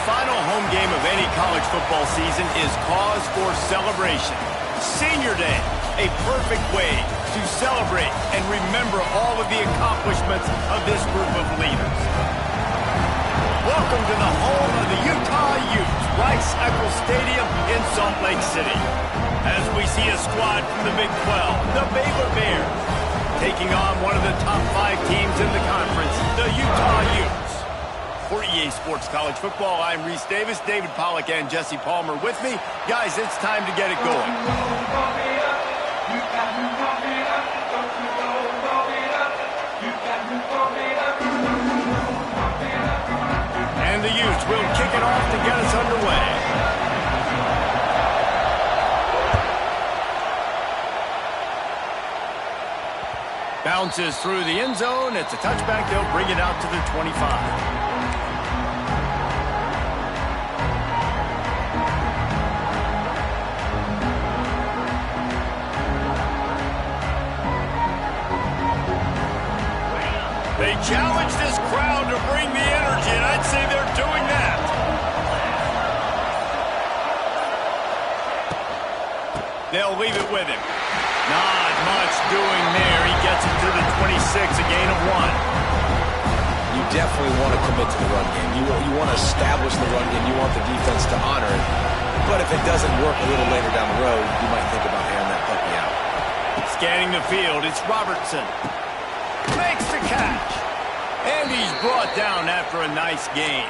final home game of any college football season is cause for celebration. Senior Day, a perfect way to celebrate and remember all of the accomplishments of this group of leaders. Welcome to the home of the Utah Utes, Rice-Eccles Stadium in Salt Lake City. As we see a squad from the Big 12, the Baylor Bears, taking on one of the top 5 teams in the conference, the Utah Utes. For EA Sports College Football, I'm Reese Davis, David Pollack, and Jesse Palmer with me. Guys, it's time to get it going. And the Utes will kick it off to get us underway. Bounces through the end zone. It's a touchback. They'll bring it out to the 25. They challenge this crowd to bring the energy, and I'd say they're doing that. They'll leave it with him. Not much doing there. He gets it to the 26, a gain of 1. You definitely want to commit to the run game. You want to establish the run game. You want the defense to honor it. But if it doesn't work a little later down the road, you might think about airing that puppy out. Scanning the field, it's Robertson. Makes the catch. And he's brought down after a nice gain.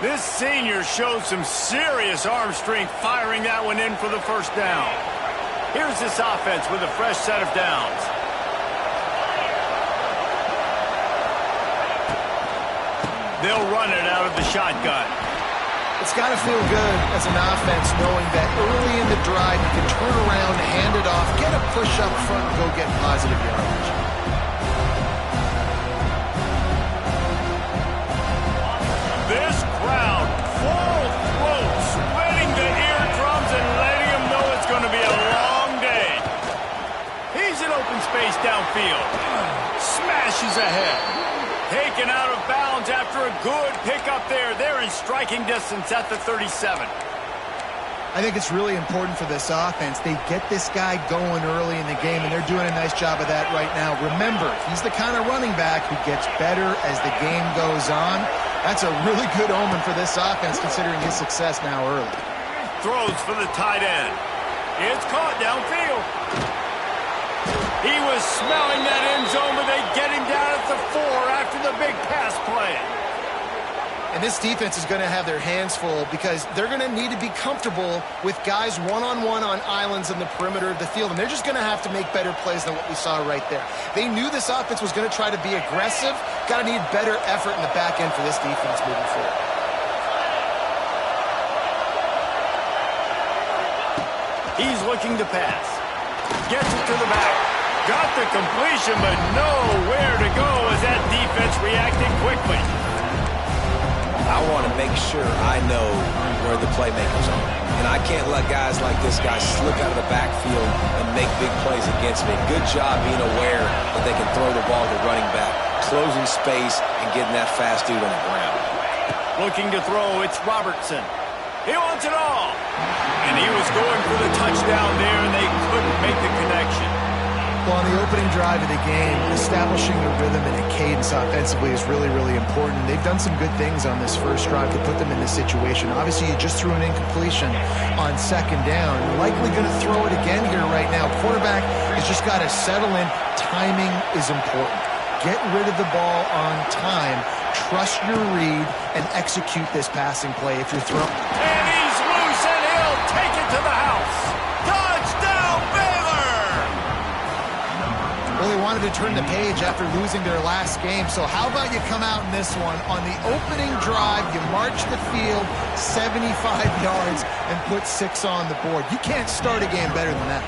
This senior shows some serious arm strength firing that one in for the first down. Here's this offense with a fresh set of downs. They'll run it out of the shotgun. It's got to feel good as an offense knowing that early in the drive you can turn around, hand it off, get a push up front, and go get positive yardage. This crowd, full throat, sweating the eardrums and letting them know it's going to be a long day. He's in open space downfield. Smashes ahead. Taken out of bounds after a good pickup there. They're in striking distance at the 37. I think it's really important for this offense. They get this guy going early in the game, and they're doing a nice job of that right now. Remember, he's the kind of running back who gets better as the game goes on. That's a really good omen for this offense, considering his success now early. Throws for the tight end. It's caught downfield. He was smelling that end zone, but they get him down at the 4 after the big pass play. And this defense is going to have their hands full because they're going to need to be comfortable with guys one-on-one on islands in the perimeter of the field, and they're just going to have to make better plays than what we saw right there. They knew this offense was going to try to be aggressive. Got to need better effort in the back end for this defense moving forward. He's looking to pass. Gets it to the back. Got the completion, but nowhere to go as that defense reacted quickly. I want to make sure I know where the playmakers are. And I can't let guys like this guy slip out of the backfield and make big plays against me. Good job being aware that they can throw the ball to running back, closing space, and getting that fast dude on the ground. Looking to throw, it's Robertson. He wants it all. And he was going for the touchdown there, and they couldn't make the connection. Well, on the opening drive of the game, establishing a rhythm and a cadence offensively is really, really important. They've done some good things on this first drive to put them in this situation. Obviously, you just threw an incompletion on second down. You're likely going to throw it again here right now. Quarterback has just got to settle in. Timing is important. Get rid of the ball on time. Trust your read and execute this passing play if you're throwing. And he's loose, and he'll take it to the house. Touchdown, Baylor! Well, they wanted to turn the page after losing their last game, so how about you come out in this one? On the opening drive, you march the field 75 yards and put 6 on the board. You can't start a game better than that.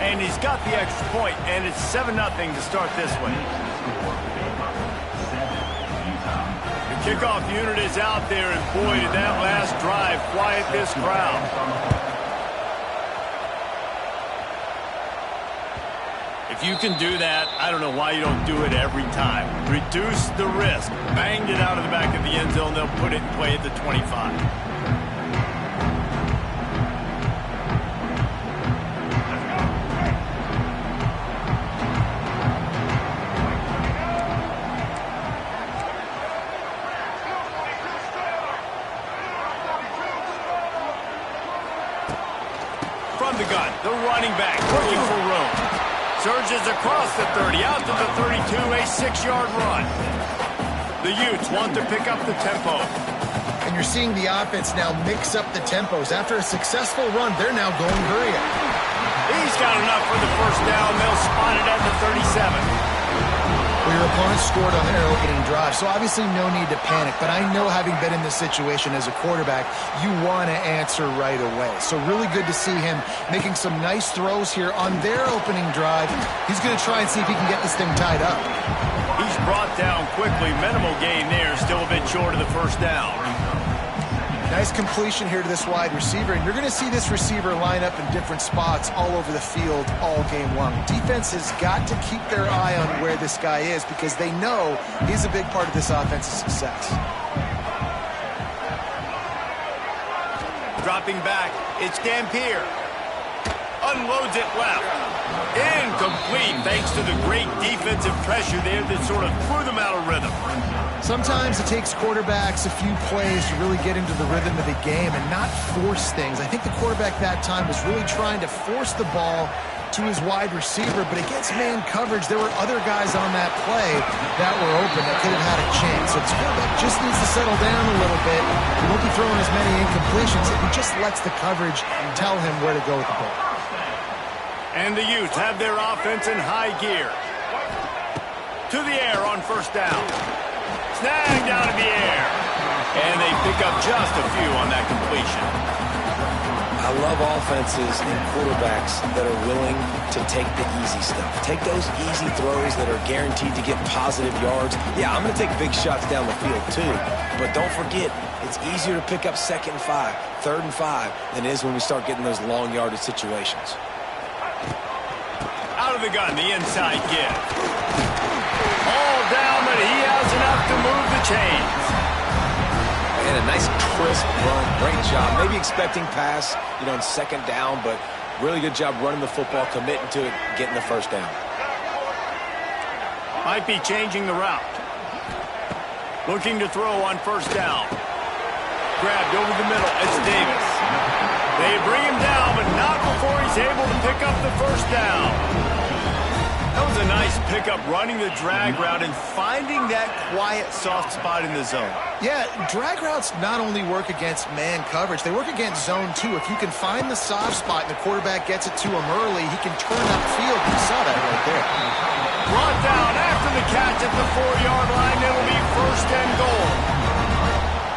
And he's got the extra point, and it's 7-0 to start this one. The kickoff unit is out there, and boy, did that last drive quiet this crowd. If you can do that, I don't know why you don't do it every time. Reduce the risk. Banged it out of the back of the end zone. They'll put it in play at the 25. From the gun, the running back looking for room. Surges across the 30, out to the 32, a 6-yard run. The Utes want to pick up the tempo. And you're seeing the offense now mix up the tempos. After a successful run, they're now going hurry up. He's got enough for the first down. They'll spot it at the 37. Well, your opponent scored on their opening drive, so obviously no need to panic. But I know, having been in this situation as a quarterback, you want to answer right away. So really good to see him making some nice throws here on their opening drive. He's going to try and see if he can get this thing tied up. He's brought down quickly. Minimal gain there. Still a bit short of the first down. Nice completion here to this wide receiver, and you're going to see this receiver line up in different spots all over the field all game long. Defense has got to keep their eye on where this guy is because they know he's a big part of this offense's success. Dropping back, it's Dampier. Unloads it left. Incomplete thanks to the great defensive pressure there that sort of threw them out of rhythm. Sometimes it takes quarterbacks a few plays to really get into the rhythm of the game and not force things. I think the quarterback that time was really trying to force the ball to his wide receiver, but against man coverage, there were other guys on that play that were open that could have had a chance. So the quarterback just needs to settle down a little bit. He won't be throwing as many incompletions if he just lets the coverage tell him where to go with the ball. And the Utes have their offense in high gear. To the air on first down. Snagged out of the air. And they pick up just a few on that completion. I love offenses and quarterbacks that are willing to take the easy stuff. Take those easy throws that are guaranteed to get positive yards. Yeah, I'm going to take big shots down the field too. But don't forget, it's easier to pick up 2nd and 5, 3rd and 5 than it is when we start getting those long yardage situations. Out of the gun, the inside give. All down, but he has enough to move the chains. And a nice crisp run. Great job. Maybe expecting pass, in 2nd down, but really good job running the football, committing to it, getting the first down. Might be changing the route. Looking to throw on first down. Grabbed over the middle. It's Davis. They bring him down, but not before he's able to pick up the first down. That was a nice pickup, running the drag route and finding that quiet, soft spot in the zone. Yeah, drag routes not only work against man coverage, they work against zone too. If you can find the soft spot and the quarterback gets it to him early, he can turn upfield. You saw that right there. Brought down after the catch at the 4-yard line. It'll be 1st and goal.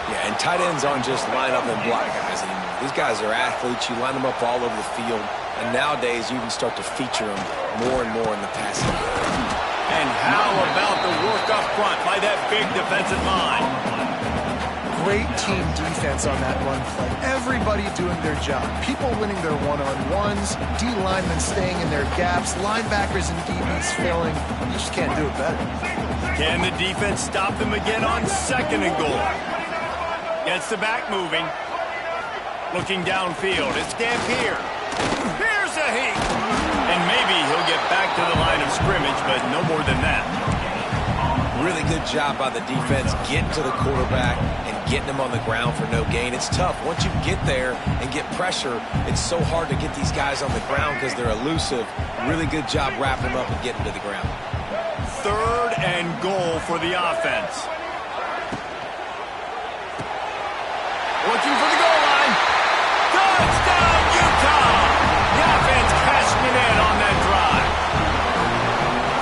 Yeah, and tight ends aren't just line up and block guys anymore. These guys are athletes. You line them up all over the field. And nowadays, you can start to feature them more and more in the passing game. And how about the work up front by that big defensive line? Great team defense on that run play. Everybody doing their job. People winning their one-on-ones, D linemen staying in their gaps, linebackers and DBs filling. You just can't do it better. Can the defense stop them again on 2nd and goal? Gets the back moving. Looking downfield, it's Dampier. Here's a heat. And maybe he'll get back to the line of scrimmage, but no more than that. Really good job by the defense getting to the quarterback and getting him on the ground for no gain. It's tough. Once you get there and get pressure, it's so hard to get these guys on the ground because they're elusive. Really good job wrapping them up and getting to the ground. 3rd and goal for the offense. Looking for the goal line. Touchdown, Utah! The offense cashing it in on that drive.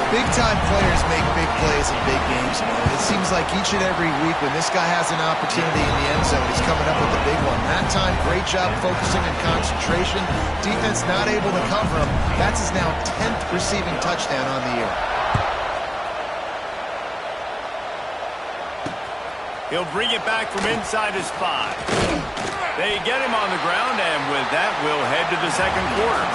Big-time players make big plays in big games, man. It seems like each and every week when this guy has an opportunity in the end zone, he's coming up with the big one. That time, great job focusing and concentration. Defense not able to cover him. That's his now 10th receiving touchdown on the year. He'll bring it back from inside his 5. They get him on the ground, and with that, we'll head to the 2nd quarter.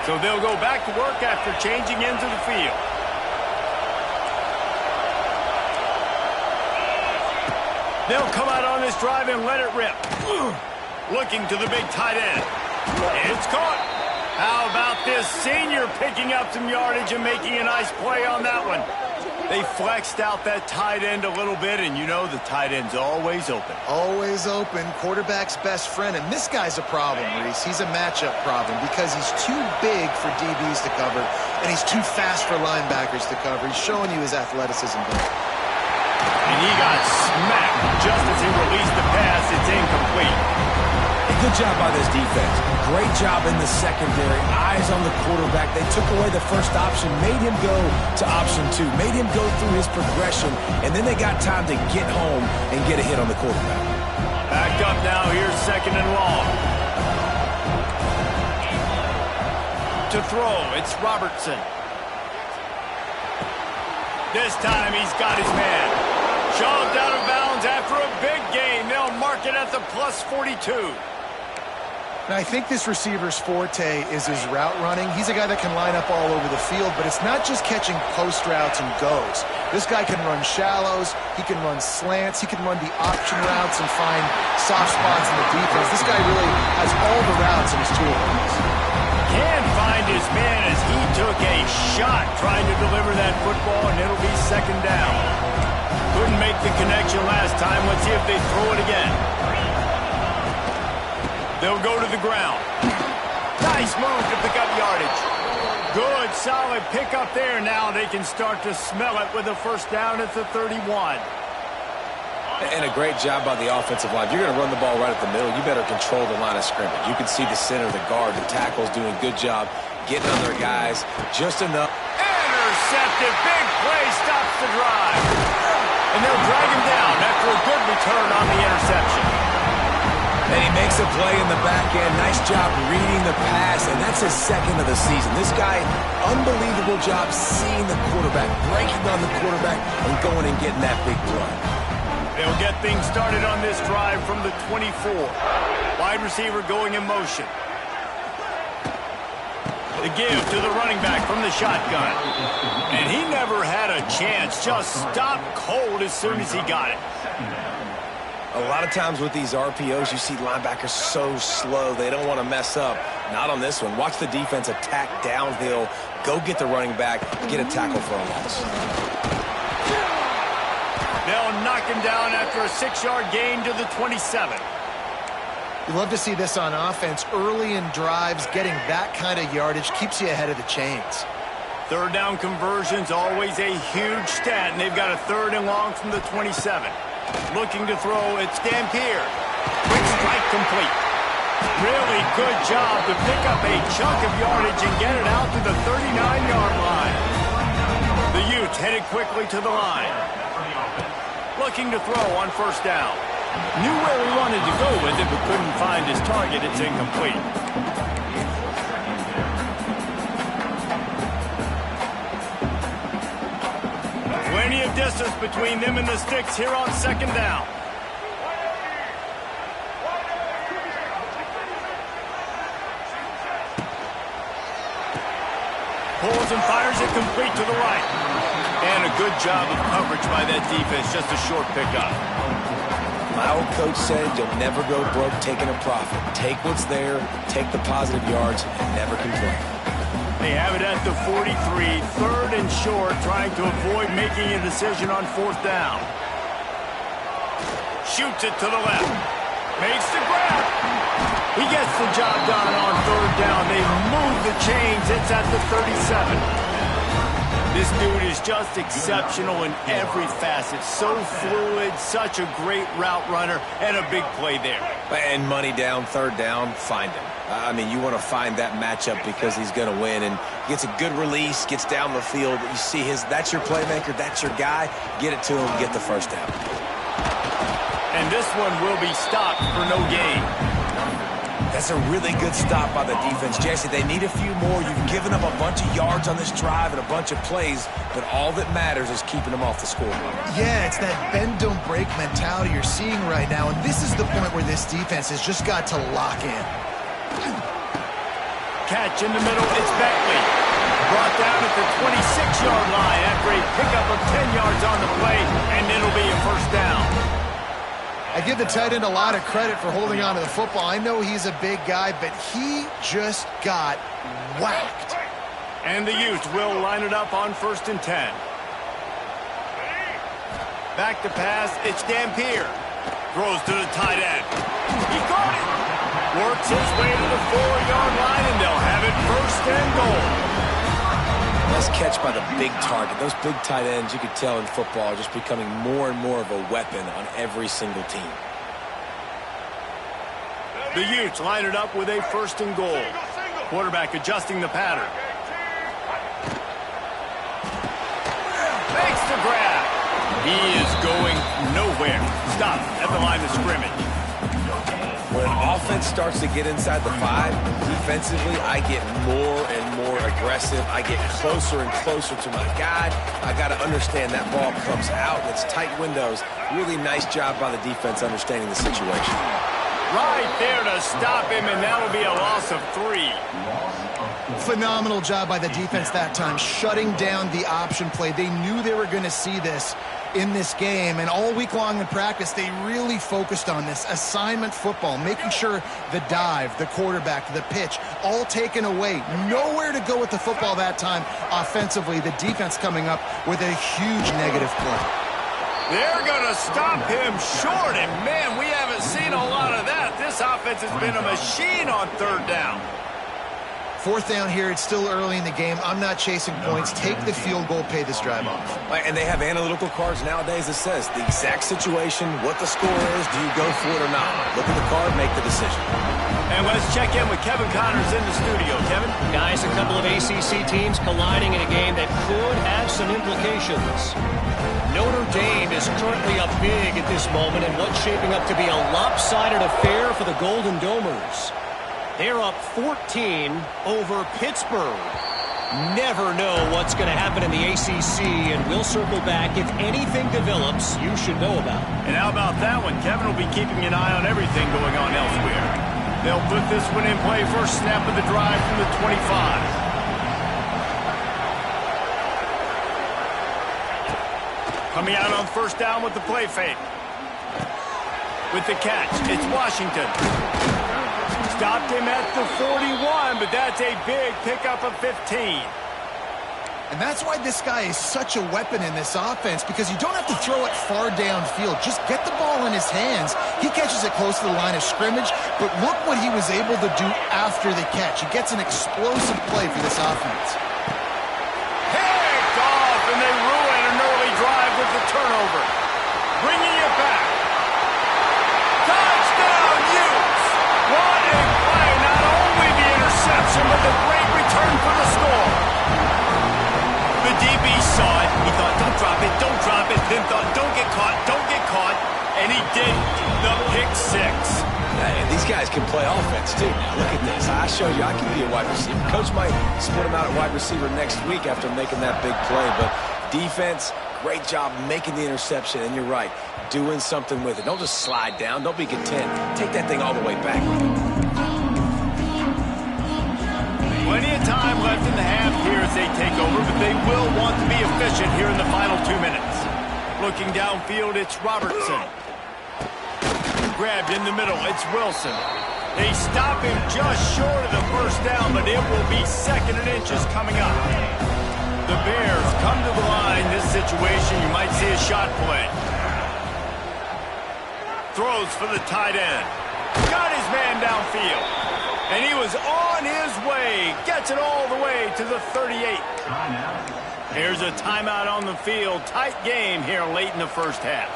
So they'll go back to work after changing into the field. They'll come out on this drive and let it rip. Looking to the big tight end. It's caught. How about this senior picking up some yardage and making a nice play on that one? They flexed out that tight end a little bit, and you know the tight end's always open. Always open. Quarterback's best friend. And this guy's a problem, Reese. He's a matchup problem because he's too big for DBs to cover, and he's too fast for linebackers to cover. He's showing you his athleticism there. And he got smacked just as he released the pass. It's incomplete. Good job by this defense. Great job in the secondary. Eyes on the quarterback. They took away the first option, made him go to option 2, made him go through his progression, and then they got time to get home and get a hit on the quarterback. Back up now. Here's 2nd and long. To throw, it's Robertson. This time he's got his man. Shoved out of bounds after a big gain. They'll mark it at the plus 42. And I think this receiver's forte is his route running. He's a guy that can line up all over the field, but it's not just catching post routes and goes. This guy can run shallows, he can run slants, he can run the option routes and find soft spots in the defense. This guy really has all the routes in his toolbox. Can find his man as he took a shot trying to deliver that football, and it'll be 2nd down. Couldn't make the connection last time. Let's see if they throw it again. They'll go to the ground. Nice move to pick up yardage. Good, solid pickup there. Now they can start to smell it with a 1st down at the 31. And a great job by the offensive line. If you're going to run the ball right at the middle, you better control the line of scrimmage. You can see the center, the guard, the tackles doing a good job getting on their guys just enough. Intercepted. Big play stops the drive. And they'll drag him down after a good return on the interception. And he makes a play in the back end. Nice job reading the pass, and that's his 2nd of the season. This guy, unbelievable job seeing the quarterback, breaking on the quarterback, and going and getting that big play. They'll get things started on this drive from the 24. Wide receiver going in motion. The give to the running back from the shotgun. And he never had a chance. Just stopped cold as soon as he got it. A lot of times with these RPOs, you see linebackers so slow, they don't want to mess up. Not on this one. Watch the defense attack downhill, go get the running back, get a tackle for a loss. They'll knock him down after a 6-yard gain to the 27. You love to see this on offense. Early in drives, getting that kind of yardage keeps you ahead of the chains. 3rd down conversion's always a huge stat, and they've got a 3rd and long from the 27. Looking to throw, it's Dampier. Quick strike complete. Really good job to pick up a chunk of yardage and get it out to the 39-yard line. The Utes headed quickly to the line. Looking to throw on 1st down. Knew where he wanted to go with it, but couldn't find his target. It's incomplete. Plenty of distance between them and the sticks here on 2nd down. Pulls and fires it complete to the right. And a good job of coverage by that defense. Just a short pickup. My old coach said you'll never go broke taking a profit. Take what's there, take the positive yards, and never complain. They have it at the 43, 3rd and short, trying to avoid making a decision on 4th down. Shoots it to the left. Makes the grab. He gets the job done on 3rd down. They move the chains. It's at the 37. This dude is just exceptional in every facet. So fluid, such a great route runner, and a big play there. And money down, 3rd down, find him. I mean, you want to find that matchup because he's going to win, and gets a good release, gets down the field. You see that's your playmaker, that's your guy. Get it to him, get the 1st down. And this one will be stopped for no gain. That's a really good stop by the defense. Jesse, they need a few more. You've given them a bunch of yards on this drive and a bunch of plays, but all that matters is keeping them off the scoreboard. Yeah, it's that bend, don't break mentality you're seeing right now, and this is the point where this defense has just got to lock in. catch in the middle. It's Bentley. Brought down at the 26-yard line after a pickup of 10 yards on the play, and it'll be a first down. I give the tight end a lot of credit for holding on to the football. I know he's a big guy, but he just got whacked. And the Utes will line it up on 1st and 10. Back to pass, it's Dampier. Throws to the tight end. He caught it. Works his way to the 4-yard line, and they'll have it 1st and goal. Nice catch by the big target. Those big tight ends, you could tell in football, are just becoming more and more of a weapon on every single team. The Utes line it up with a 1st and goal. Quarterback adjusting the pattern. Makes the grab. He is going nowhere. Stop at the line of scrimmage. When an offense starts to get inside the 5, defensively, I get more and more aggressive. I get closer and closer to my guy. I got to understand that ball comes out. It's tight windows. Really nice job by the defense understanding the situation. Right there to stop him, and that'll be a loss of 3. Phenomenal job by the defense that time, shutting down the option play. They knew they were going to see this in this game, and all week long in practice, they really focused on this assignment football, making sure the dive, the quarterback, the pitch, all taken away. Nowhere to go with the football that time offensively. The defense coming up with a huge negative play. They're going to stop him short, and man, we haven't seen a lot of that. This offense has been a machine on 3rd down. 4th down here, it's still early in the game. I'm not chasing points. Take the field goal, pay this drive off. And they have analytical cards nowadays that says the exact situation, what the score is, do you go for it or not? Look at the card, make the decision. And let's check in with Kevin Connors in the studio. Kevin? Guys, a couple of ACC teams colliding in a game that could have some implications. Notre Dame is currently up big at this moment in what's shaping up to be a lopsided affair for the Golden Domers. They're up 14 over Pittsburgh. Never know what's going to happen in the ACC, and we'll circle back. If anything develops, you should know about it. And how about that one? Kevin will be keeping an eye on everything going on elsewhere. They'll put this one in play first snap of the drive from the 25. Coming out on 1st down with the play fake. With the catch, it's Washington. Stopped him at the 41, but that's a big pickup of 15. And that's why this guy is such a weapon in this offense, because you don't have to throw it far downfield. Just get the ball in his hands. He catches it close to the line of scrimmage, but look what he was able to do after the catch. He gets an explosive play for this offense. Picked off, and they ruin an early drive with the turnover. Bringing it back. Touchdown, Utes! What a play! Not only the interception, but the great return for the score. The DB saw it. He thought, don't drop it, then thought, don't get caught, and he did the pick 6. And these guys can play offense, too. Now, look at this. I showed you I can be a wide receiver. Coach might split him out at wide receiver next week after making that big play, but defense, great job making the interception, and you're right, doing something with it. Don't just slide down. Don't be content. Take that thing all the way back. Plenty of time left in the half here as they take over, but they will want to be efficient here in the final 2 minutes. Looking downfield, it's Robertson. Grabbed in the middle, it's Wilson. They stop him just short of the 1st down, but it will be 2nd and inches coming up. The Bears come to the line. This situation, you might see a shot play. Throws for the tight end. Got his man downfield. And he was on his way. Gets it all the way to the 38. Here's a timeout on the field. Tight game here late in the 1st half.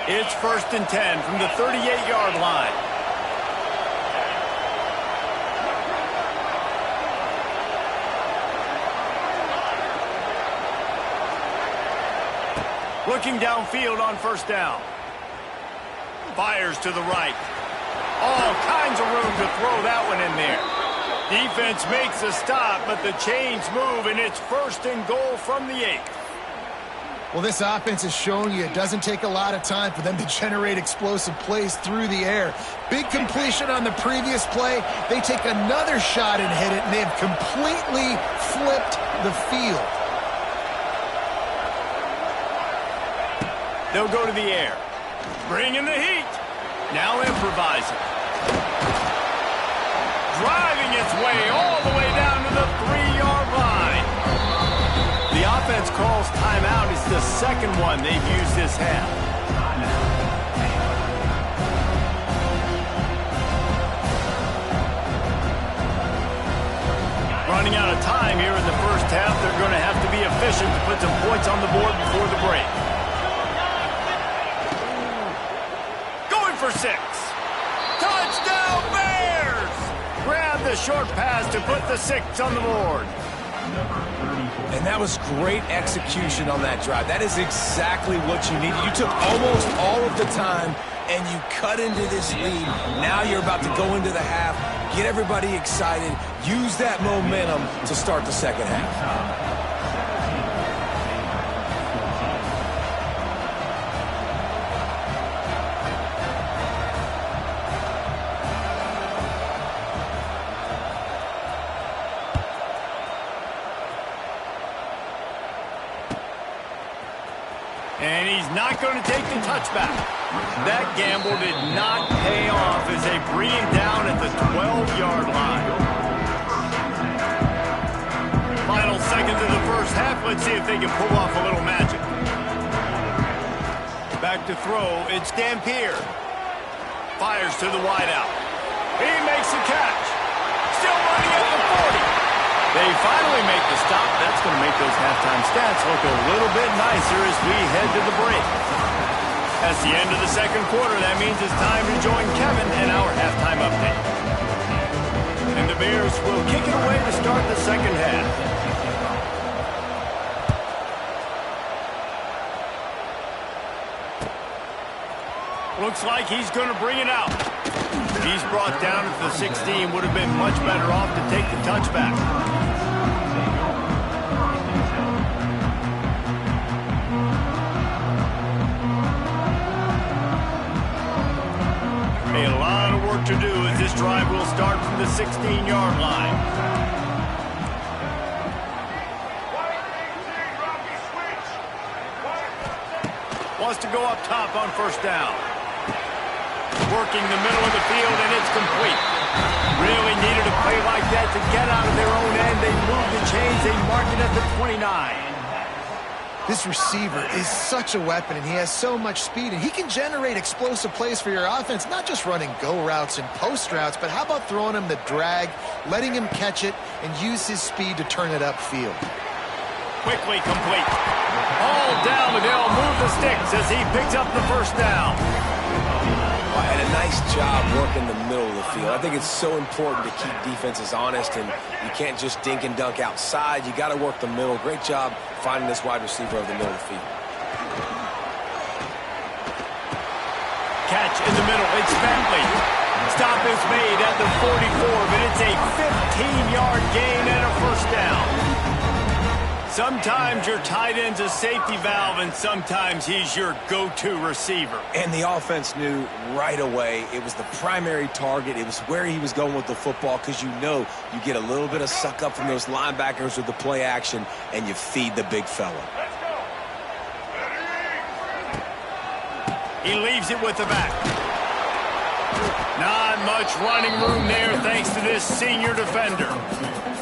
It's 1st and 10 from the 38-yard line. Looking downfield on 1st down. Fires to the right. All kinds of room to throw that one in there. Defense makes a stop, but the chains move, and it's 1st and goal from the 8. Well, this offense is showing you it doesn't take a lot of time for them to generate explosive plays through the air. Big completion on the previous play. They take another shot and hit it, and they have completely flipped the field. They'll go to the air. Bring in the heat. Now improvising. Driving its way all the way down to the 3-yard line. The offense calls timeout. It's the second one they've used this half. Running out of time here in the first half. They're going to have to be efficient to put some points on the board before the break. Going for 6. Touchdown Bears! Grab the short pass to put the 6 on the board. And that was great execution on that drive. That is exactly what you needed. You took almost all of the time, and you cut into this lead. Now you're about to go into the half, get everybody excited, use that momentum to start the second half. And he's not going to take the touchback. That gamble did not pay off as they bring him down at the 12-yard line. Final seconds of the first half. Let's see if they can pull off a little magic. Back to throw. It's Dampier. Fires to the wideout. He makes the catch. Still running at the 40. They finally make the stop. That's going to make those halftime stats look a little bit nicer as we head to the break. That's the end of the second quarter. That means it's time to join Kevin in our halftime update. And the Bears will kick it away to start the second half. Looks like he's going to bring it out. He's brought down at the 16. Would have been much better off to take the touchback. A lot of work to do as this drive will start from the 16-yard line. Wants to go up top on first down. Working the middle of the field, and it's complete. Really needed a play like that to get out of their own end. They moved the chains. They marked it at the 29. This receiver is such a weapon, and he has so much speed, and he can generate explosive plays for your offense, not just running go routes and post routes, but how about throwing him the drag, letting him catch it, and use his speed to turn it upfield. Quickly complete. All down, but they'll move the sticks as he picks up the first down. And a nice job working the middle of the field. I think it's so important to keep defenses honest, and you can't just dink and dunk outside. You got to work the middle. Great job finding this wide receiver over the middle of the field. Catch in the middle. It's Bentley. Stop is made at the 44, but it's a 15-yard gain and a first down. Sometimes your tight end's a safety valve, and sometimes he's your go-to receiver. And the offense knew right away it was the primary target. It was where he was going with the football, because you know you get a little bit of suck up from those linebackers with the play action, and you feed the big fella. He leaves it with the back. Not much running room there thanks to this senior defender.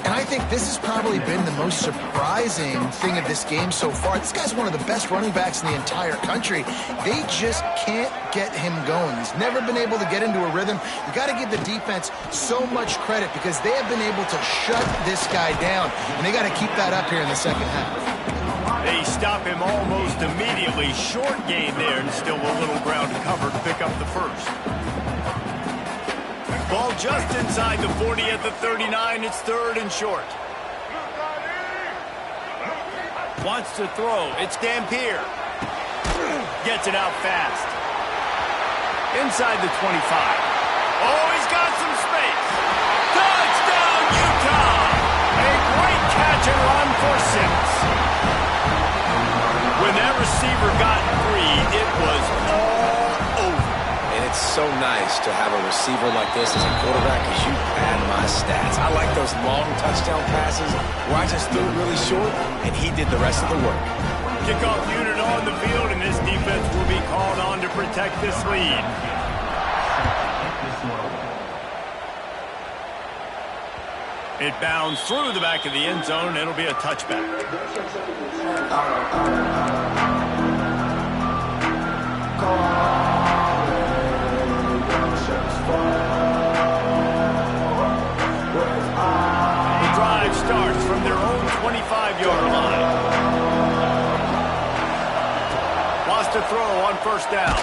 And I think this has probably been the most surprising thing of this game so far. This guy's one of the best running backs in the entire country. They just can't get him going. He's never been able to get into a rhythm. You got to give the defense so much credit because they have been able to shut this guy down. And they got to keep that up here in the second half. They stop him almost immediately. Short gain there, and still a little ground to cover to pick up the first. Ball just inside the 40 at the 39. It's third and short. Wants to throw. It's Dampier. Gets it out fast. Inside the 25. Oh, he's got some space. Touchdown, Utah! A great catch and run for 6. When that receiver got free, it was all over. And it's so nice to have a receiver like this as a quarterback because you pad my stats. I like those long touchdown passes where I just threw it really short, and he did the rest of the work. Kickoff unit on the field, and this defense will be called on to protect this lead. It bounds through the back of the end zone. It'll be a touchback. The drive starts from their own 25-yard line. Wants to throw on first down.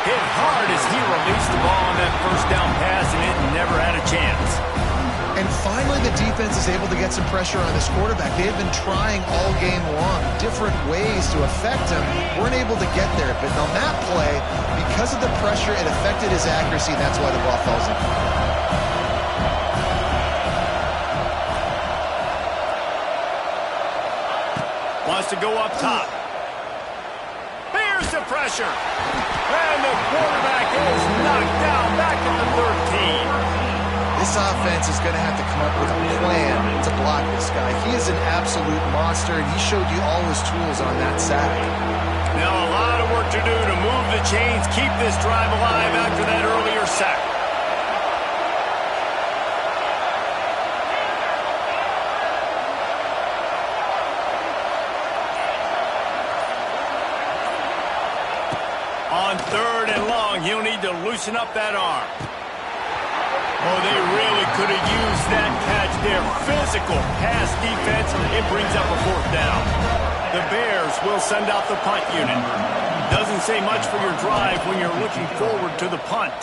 Hit hard as he released the ball on that first down pass, and it never had a chance. And finally, the defense is able to get some pressure on this quarterback. They have been trying all game long, different ways to affect him. Weren't able to get there. But on that play, because of the pressure, it affected his accuracy. That's why the ball falls in. Wants to go up top. Here's the pressure. And the quarterback is knocked down back at the 13. This offense is going to have to come up with a plan to block this guy. He is an absolute monster, and he showed you all his tools on that sack. Now a lot of work to do to move the chains, keep this drive alive after that earlier sack. On third and long, he'll need to loosen up that arm. Oh, they really could have used that catch there. Physical pass defense. It brings up a fourth down. The Bears will send out the punt unit. Doesn't say much for your drive when you're looking forward to the punt.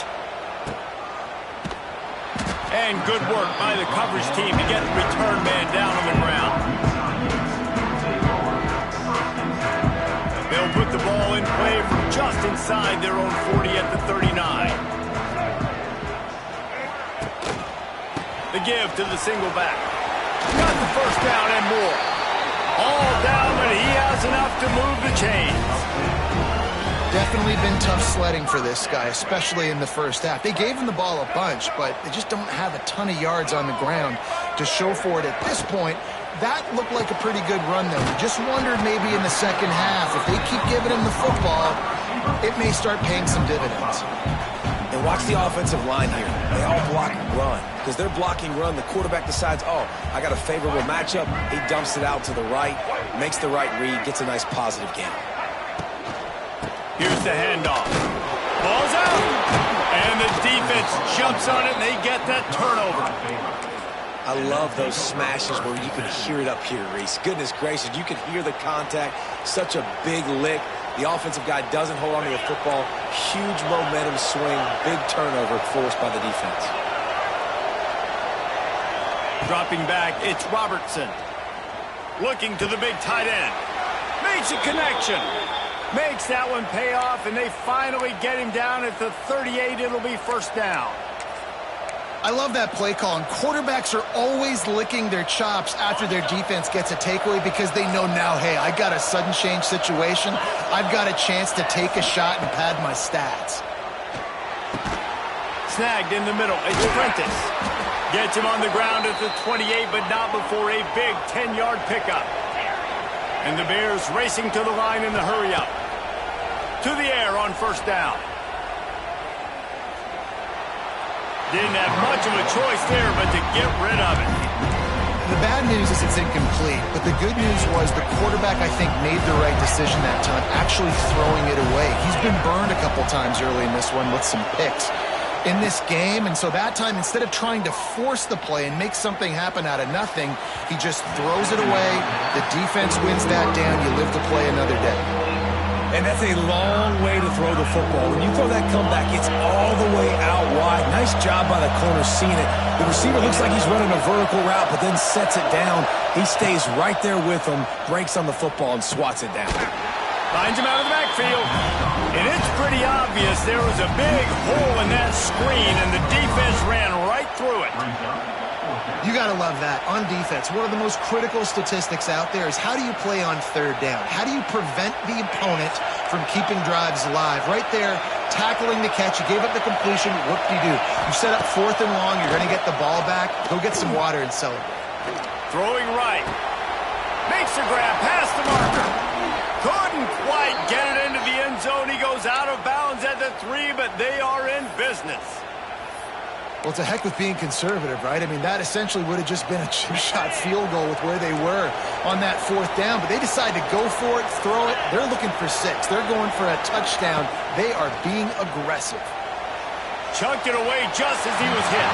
And good work by the coverage team to get the return man down on the ground. They'll put the ball in play from just inside their own 40 at the 39. The give to the single back. Got the first down and more. All down, but he has enough to move the chains. Definitely been tough sledding for this guy, especially in the first half. They gave him the ball a bunch, but they just don't have a ton of yards on the ground to show for it at this point. That looked like a pretty good run, though. Just wondered maybe in the second half, if they keep giving him the football, it may start paying some dividends. And watch the offensive line here. They all block run. Because they're blocking run, the quarterback decides, oh, I got a favorable matchup. He dumps it out to the right, makes the right read, gets a nice positive gain. Here's the handoff. Ball's out. And the defense jumps on it, and they get that turnover. I love those smashes where you can hear it up here, Reese. Goodness gracious, you can hear the contact. Such a big lick. The offensive guy doesn't hold on to the football. Huge momentum swing, big turnover forced by the defense. Dropping back, it's Robertson. Looking to the big tight end. Makes a connection. Makes that one pay off, and they finally get him down at the 38. It'll be first down. I love that play call, and quarterbacks are always licking their chops after their defense gets a takeaway because they know now, hey, I got a sudden change situation. I've got a chance to take a shot and pad my stats. Snagged in the middle. It's Prentice. Gets him on the ground at the 28, but not before a big 10-yard pickup. And the Bears racing to the line in the hurry-up. To the air on first down. Didn't have much of a choice there, but to get rid of it. The bad news is it's incomplete, but the good news was the quarterback, I think, made the right decision that time, actually throwing it away. He's been burned a couple times early in this one with some picks in this game, and so that time, instead of trying to force the play and make something happen out of nothing, he just throws it away. The defense wins that down. You live to play another day. And that's a long way to throw the football. When you throw that comeback, it's all the way out wide. Nice job by the corner seeing it. The receiver looks like he's running a vertical route, but then sets it down. He stays right there with him, breaks on the football, and swats it down. Finds him out of the backfield. And it's pretty obvious there was a big hole in that screen, and the defense ran right through it. You got to love that. On defense, one of the most critical statistics out there is how do you play on third down? How do you prevent the opponent from keeping drives alive? Right there, tackling the catch. You gave up the completion. Whoop-de-doo. You set up 4th and long. You're going to get the ball back. Go get some water and celebrate. Throwing right. Makes the grab past the marker. Couldn't quite get it into the end zone. He goes out of bounds at the 3, but they are in business. Well, it's a heck with being conservative, right? I mean, that essentially would have just been a chip-shot field goal with where they were on that 4th down, but they decide to go for it, throw it. They're looking for 6. They're going for a touchdown. They are being aggressive. Chucked it away just as he was hit.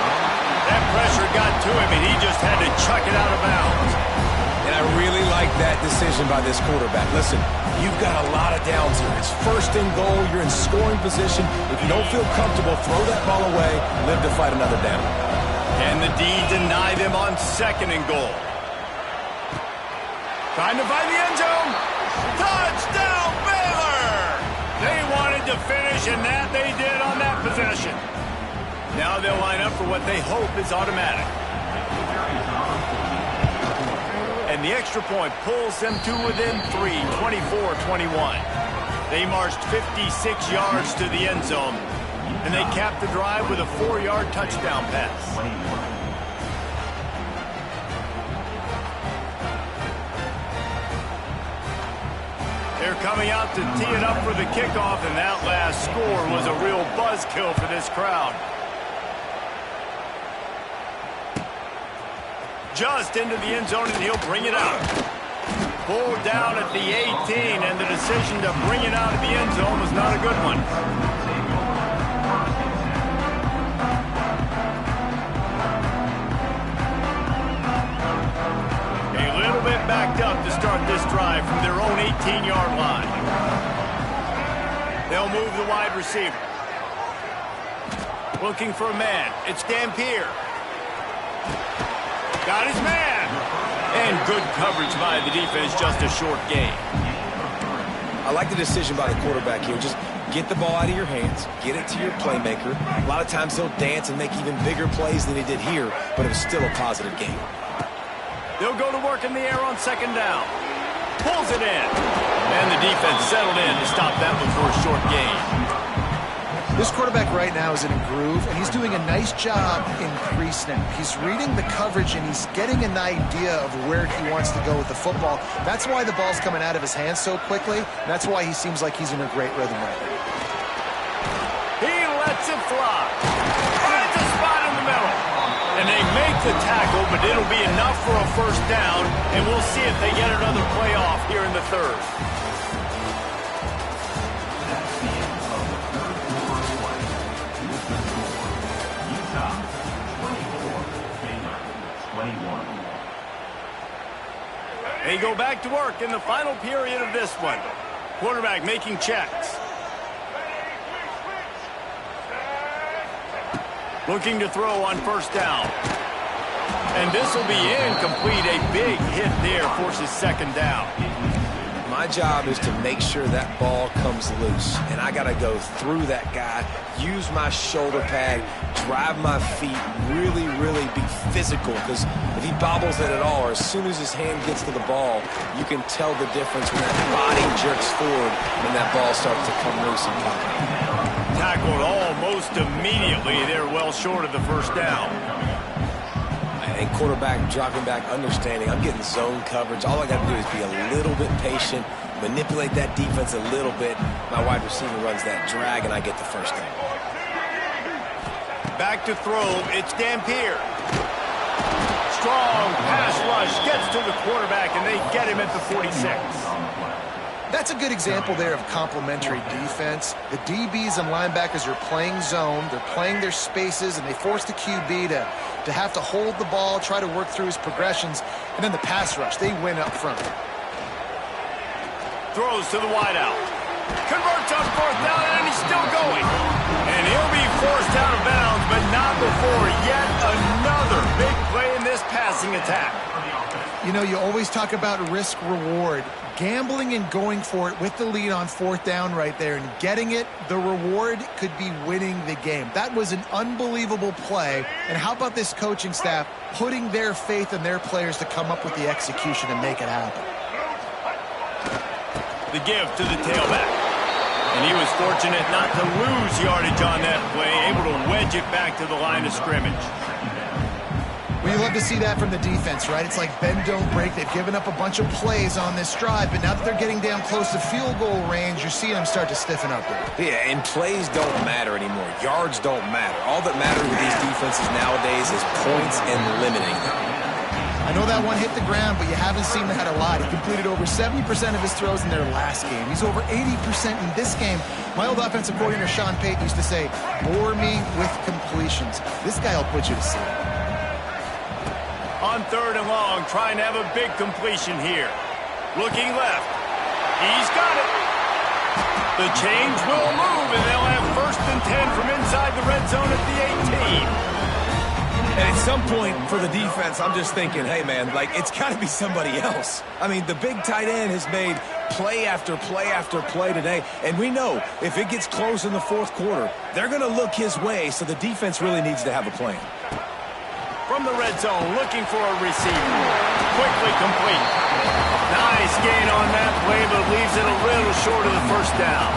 That pressure got to him, and he just had to chuck it out of bounds. And I really like that decision by this quarterback. Listen, you've got a lot of downs here. It's 1st and goal. You're in scoring position. If you don't feel comfortable, throw that ball away. Live to fight another down. And the D deny them on 2nd and goal. Trying to find the end zone. Touchdown, Baylor! They wanted to finish, and that they did on that possession. Now they'll line up for what they hope is automatic. And the extra point pulls them to within 3, 24-21. They marched 56 yards to the end zone, and they capped the drive with a 4-yard touchdown pass. They're coming out to tee it up for the kickoff, and that last score was a real buzzkill for this crowd. Just into the end zone, and he'll bring it out. Pulled down at the 18, and the decision to bring it out of the end zone was not a good one. A little bit backed up to start this drive from their own 18-yard line. They'll move the wide receiver. Looking for a man. It's Dampier. Got his man. And good coverage by the defense, just a short gain. I like the decision by the quarterback here. Just get the ball out of your hands, get it to your playmaker. A lot of times he'll dance and make even bigger plays than he did here, but it was still a positive game. They'll go to work in the air on 2nd down. Pulls it in. And the defense settled in to stop that one for a short gain. This quarterback right now is in a groove, and he's doing a nice job in pre-snap. He's reading the coverage, and he's getting an idea of where he wants to go with the football. That's why the ball's coming out of his hands so quickly. That's why he seems like he's in a great rhythm right now. He lets it fly. Finds a spot in the middle. And they make the tackle, but it'll be enough for a 1st down, and we'll see if they get another play off here in the 3rd. They go back to work in the final period of this one. Quarterback making checks. Looking to throw on 1st down. And this will be incomplete. A big hit there forces 2nd down. My job is to make sure that ball comes loose. And I got to go through that guy, use my shoulder pad, drive my feet, really, really be physical. Because if he bobbles it at all, or as soon as his hand gets to the ball, you can tell the difference when that body jerks forward and that ball starts to come loose and pop. Tackled almost immediately. They're well short of the 1st down. And quarterback dropping back, understanding I'm getting zone coverage. All I got to do is be a little bit patient, manipulate that defense a little bit. My wide receiver runs that drag, and I get the 1st down. Back to throw. It's Dampier. Strong pass rush gets to the quarterback, and they get him at the 46. That's a good example there of complementary defense. The DBs and linebackers are playing zone. They're playing their spaces, and they force the QB to have to hold the ball, try to work through his progressions. And then the pass rush, they win up front. Throws to the wideout. Converts on 4th down, and he's still going. And he'll be forced out of bounds, but not before yet another big play in this passing attack. You know, you always talk about risk-reward. Gambling and going for it with the lead on 4th down right there and getting it, the reward could be winning the game. That was an unbelievable play. And how about this coaching staff putting their faith in their players to come up with the execution and make it happen? The give to the tailback. And he was fortunate not to lose yardage on that play, able to wedge it back to the line of scrimmage. Well, you love to see that from the defense, right? It's like bend, don't break. They've given up a bunch of plays on this drive, but now that they're getting down close to field goal range, you're seeing them start to stiffen up there. Yeah, and plays don't matter anymore. Yards don't matter. All that matters with these defenses nowadays is points and limiting them. I know that one hit the ground, but you haven't seen that a lot. He completed over 70% of his throws in their last game. He's over 80% in this game. My old offensive coordinator, Sean Payton, used to say, bore me with completions. This guy will put you to sleep. On 3rd and long, trying to have a big completion here. Looking left. He's got it. The change will move, and they'll have 1st and 10 from inside the red zone at the 18. And at some point for the defense, I'm just thinking, hey, man, like, it's got to be somebody else. I mean, the big tight end has made play after play after play today. And we know if it gets close in the 4th quarter, they're going to look his way, so the defense really needs to have a plan. From the red zone, looking for a receiver. Quickly complete. Nice gain on that play, but leaves it a little short of the 1st down.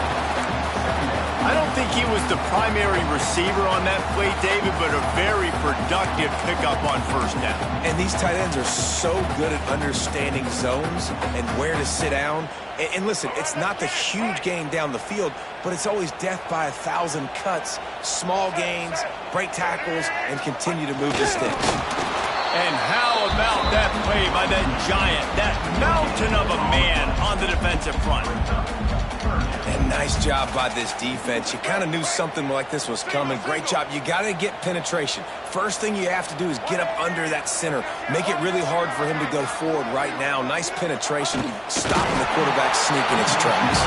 I don't think he was the primary receiver on that play, David, but a very productive pickup on 1st down. And these tight ends are so good at understanding zones and where to sit down. And listen, it's not the huge gain down the field, but it's always death by 1,000 cuts, small gains, break tackles, and continue to move the sticks. And how about that play by that giant, that mountain of a man on the defensive front? And nice job by this defense. You kind of knew something like this was coming. Great job. You got to get penetration. First thing you have to do is get up under that center. Make it really hard for him to go forward right now. Nice penetration, stopping the quarterback sneak in its tracks.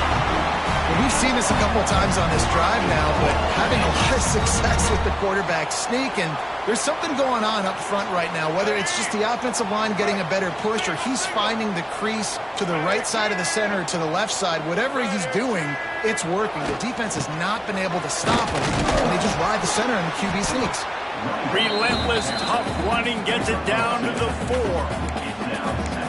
Well, we've seen this a couple of times on this drive now, but having a lot of success with the quarterback sneak, and there's something going on up front right now, whether it's just the offensive line getting a better push or he's finding the crease to the right side of the center or to the left side. Whatever he's doing, it's working. The defense has not been able to stop him, and they just ride the center and the QB sneaks. Relentless, tough running gets it down to the 4.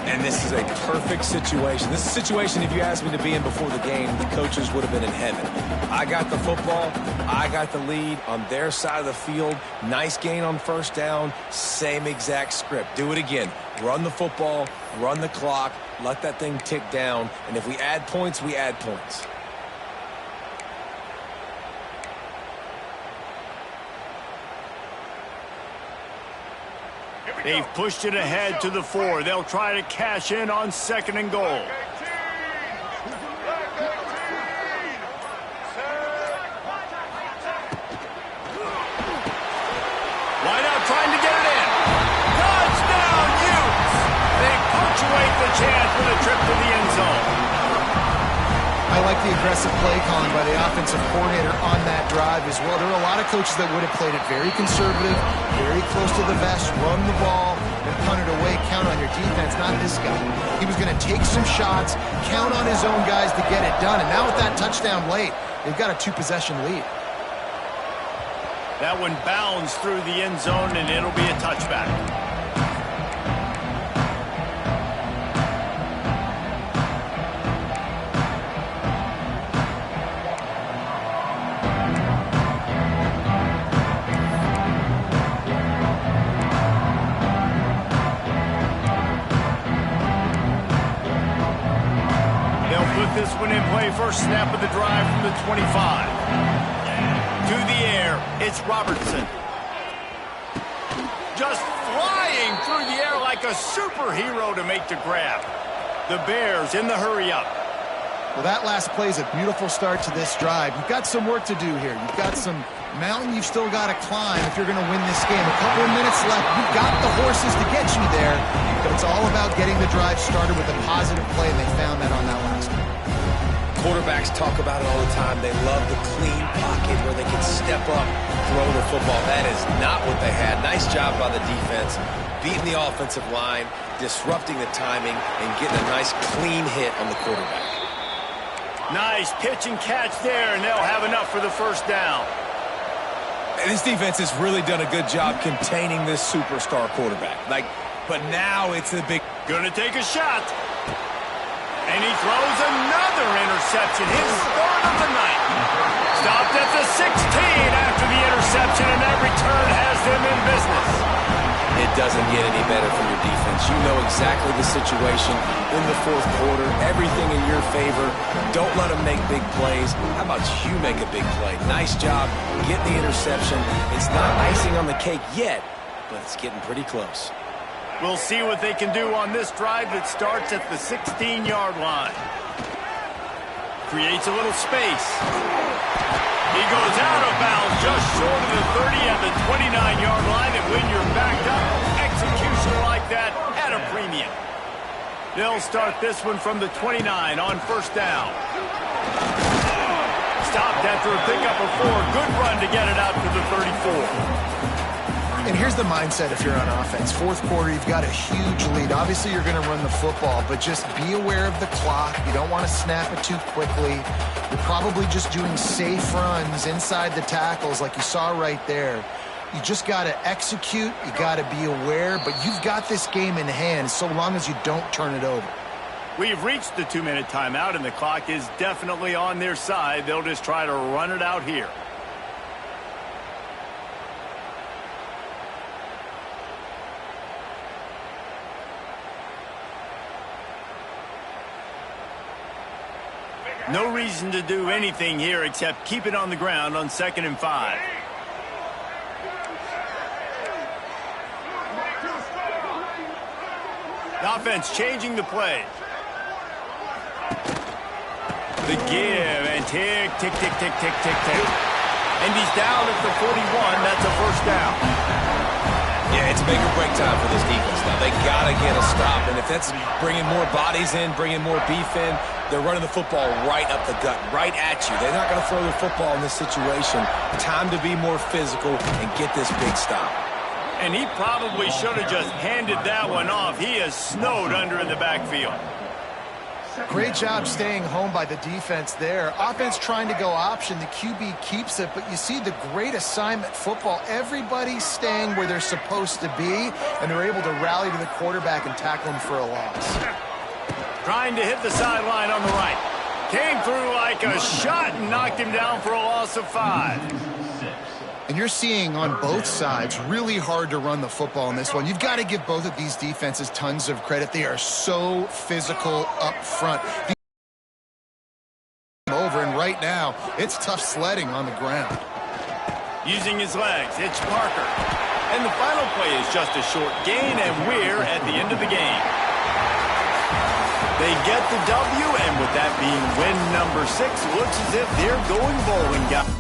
And this is a perfect situation. This is a situation, if you asked me to be in before the game, the coaches would have been in heaven. I got the football. I got the lead on their side of the field. Nice gain on 1st down. Same exact script. Do it again. Run the football, run the clock, let that thing tick down. And if we add points, we add points. They've pushed it ahead to the 4. They'll try to cash in on 2nd and goal. Wide out trying to get it in. Touchdown, Utes! They punctuate the chance with a trip to the end zone. I like the aggressive play calling by the offensive coordinator on that drive as well. There are a lot of coaches that would have played it very conservative, very close to the vest, run the ball, and punt it away, count on your defense. Not this guy. He was going to take some shots, count on his own guys to get it done. And now with that touchdown late, they've got a 2-possession lead. That one bounds through the end zone, and it'll be a touchback. This one in play, first snap of the drive from the 25. To the air, it's Robertson. Just flying through the air like a superhero to make the grab. The Bears in the hurry-up. Well, that last play is a beautiful start to this drive. You've got some work to do here. You've got some mountain you've still got to climb if you're going to win this game. A couple of minutes left. You've got the horses to get you there, but it's all about getting the drive started with a positive play, and they found that on that last one. Quarterbacks talk about it all the time. They love the clean pocket where they can step up, throw the football. That is not what they had. Nice job by the defense, beating the offensive line, disrupting the timing, and getting a nice clean hit on the quarterback. Nice pitch and catch there, and they'll have enough for the first down. And this defense has really done a good job containing this superstar quarterback. But now it's a big... Gonna take a shot. And he throws another interception, his third of the night. Stopped at the 16 after the interception, and that return has them in business. It doesn't get any better for your defense. You know exactly the situation in the fourth quarter, everything in your favor. Don't let them make big plays. How about you make a big play? Nice job getting the interception. It's not icing on the cake yet, but it's getting pretty close. We'll see what they can do on this drive that starts at the 16-yard line. Creates a little space. He goes out of bounds just short of the 30 at the 29-yard line, and when you're backed up, execution like that at a premium. They'll start this one from the 29 on first down. Stopped after a pickup of 4. Good run to get it out to the 34. And here's the mindset if you're on offense. Fourth quarter, you've got a huge lead. Obviously, you're going to run the football, but just be aware of the clock. You don't want to snap it too quickly. You're probably just doing safe runs inside the tackles like you saw right there. You just got to execute. You got to be aware, but you've got this game in hand so long as you don't turn it over. We've reached the 2-minute timeout, and the clock is definitely on their side. They'll just try to run it out here. No reason to do anything here except keep it on the ground on 2nd and 5. The offense changing the play. The give and tick, tick, tick, tick, tick, tick, tick. And he's down at the 41. That's a first down. Yeah, it's make or break time for this defense now. They got to get a stop. And if that's bringing more bodies in, bringing more beef in, they're running the football right up the gut, right at you. They're not going to throw the football in this situation. Time to be more physical and get this big stop. And he probably should have just handed that one off. He is snowed under in the backfield. Great job staying home by the defense there. Offense trying to go option. The QB keeps it, but you see the great assignment football. Everybody's staying where they're supposed to be, and they're able to rally to the quarterback and tackle him for a loss. Trying to hit the sideline on the right. Came through like a shot and knocked him down for a loss of 5. And you're seeing on both sides really hard to run the football in this one. You've got to give both of these defenses tons of credit. They are so physical up front. Over, and right now, it's tough sledding on the ground. Using his legs, it's Parker. And the final play is just a short gain, and we're at the end of the game. They get the W, and with that being win number 6, looks as if they're going bowling, guys.